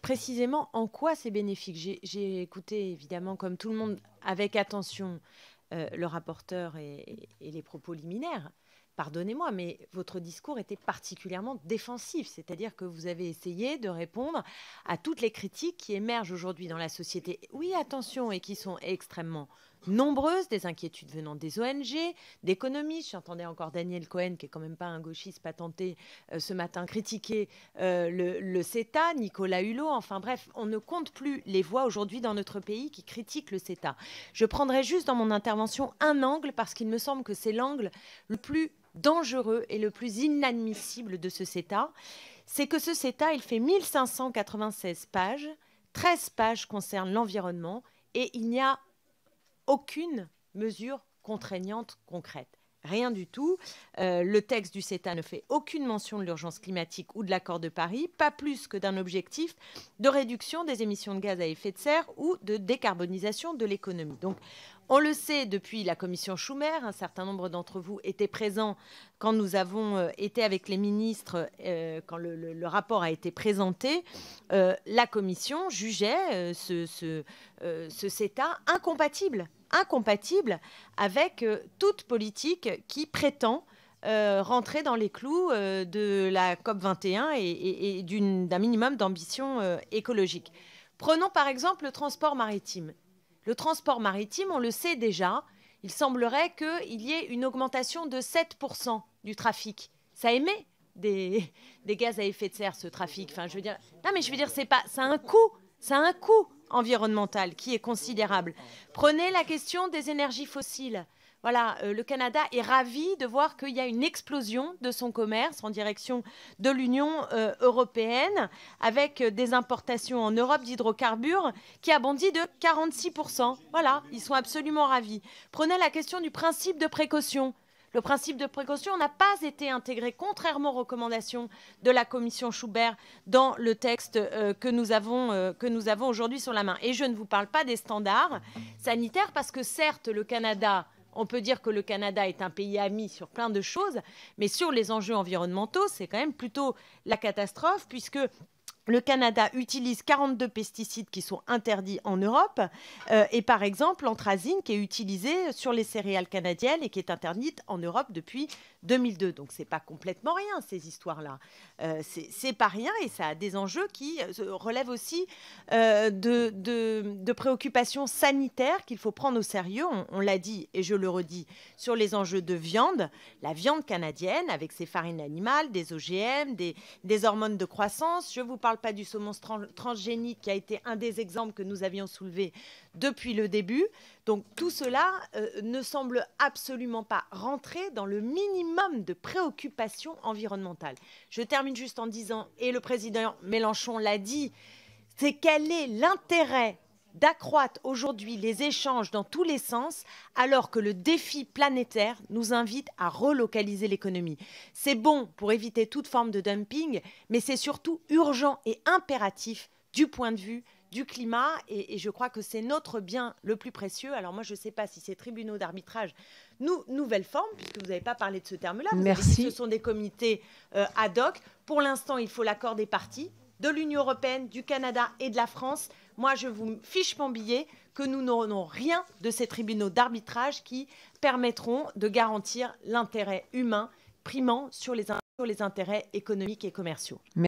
précisément, en quoi c'est bénéfique? J'ai écouté, évidemment, comme tout le monde, avec attention, le rapporteur et les propos liminaires. Pardonnez-moi, mais votre discours était particulièrement défensif, c'est-à-dire que vous avez essayé de répondre à toutes les critiques qui émergent aujourd'hui dans la société. Oui, attention, et qui sont extrêmement nombreuses, des inquiétudes venant des ONG, d'économistes. J'entendais encore Daniel Cohen, qui est quand même pas un gauchiste patenté, ce matin critiquer le CETA, Nicolas Hulot. Enfin bref, on ne compte plus les voix aujourd'hui dans notre pays qui critiquent le CETA. Je prendrai juste dans mon intervention un angle, parce qu'il me semble que c'est l'angle le plus dangereux et le plus inadmissible de ce CETA. C'est que ce CETA, il fait 1596 pages, 13 pages concernent l'environnement et il n'y a aucune mesure contraignante concrète. Rien du tout. Le texte du CETA ne fait aucune mention de l'urgence climatique ou de l'accord de Paris, pas plus que d'un objectif de réduction des émissions de gaz à effet de serre ou de décarbonisation de l'économie. Donc, on le sait depuis la commission Schumer, un certain nombre d'entre vous étaient présents quand nous avons été avec les ministres, quand le rapport a été présenté. La commission jugeait ce CETA incompatible avec toute politique qui prétend rentrer dans les clous de la COP21 et d'un minimum d'ambition écologique. Prenons par exemple le transport maritime. Le transport maritime, on le sait déjà, il semblerait qu'il y ait une augmentation de 7% du trafic. Ça émet des gaz à effet de serre, ce trafic. Enfin, je veux dire, non, mais je veux dire, ça a un coût environnemental qui est considérable. Prenez la question des énergies fossiles. Voilà, le Canada est ravi de voir qu'il y a une explosion de son commerce en direction de l'Union européenne, avec des importations en Europe d'hydrocarbures qui a bondi de 46%. Voilà, ils sont absolument ravis. Prenez la question du principe de précaution. Le principe de précaution n'a pas été intégré, contrairement aux recommandations de la commission Schubert, dans le texte que nous avons aujourd'hui sur la main. Et je ne vous parle pas des standards sanitaires, parce que certes, on peut dire que le Canada est un pays ami sur plein de choses, mais sur les enjeux environnementaux, c'est quand même plutôt la catastrophe, puisque le Canada utilise 42 pesticides qui sont interdits en Europe et par exemple l'anthracine qui est utilisée sur les céréales canadiennes et qui est interdite en Europe depuis 2002. Donc c'est pas complètement rien, ces histoires-là. C'est pas rien et ça a des enjeux qui relèvent aussi de préoccupations sanitaires qu'il faut prendre au sérieux. On l'a dit et je le redis sur les enjeux de viande. La viande canadienne avec ses farines animales, des OGM, des hormones de croissance. Je vous parle pas du saumon transgénique qui a été un des exemples que nous avions soulevés depuis le début. Donc tout cela ne semble absolument pas rentrer dans le minimum de préoccupation environnementale. Je termine juste en disant, et le président Mélenchon l'a dit, c'est quel est l'intérêt d'accroître aujourd'hui les échanges dans tous les sens alors que le défi planétaire nous invite à relocaliser l'économie. C'est bon pour éviter toute forme de dumping, mais c'est surtout urgent et impératif du point de vue du climat et je crois que c'est notre bien le plus précieux. Alors moi, je ne sais pas si ces tribunaux d'arbitrage, nouvelle forme, puisque vous n'avez pas parlé de ce terme-là. Merci. Ce sont des comités ad hoc. Pour l'instant, il faut l'accord des parties, de l'Union européenne, du Canada et de la France. Moi, je vous fiche mon billet que nous n'aurons rien de ces tribunaux d'arbitrage qui permettront de garantir l'intérêt humain primant sur les intérêts économiques et commerciaux.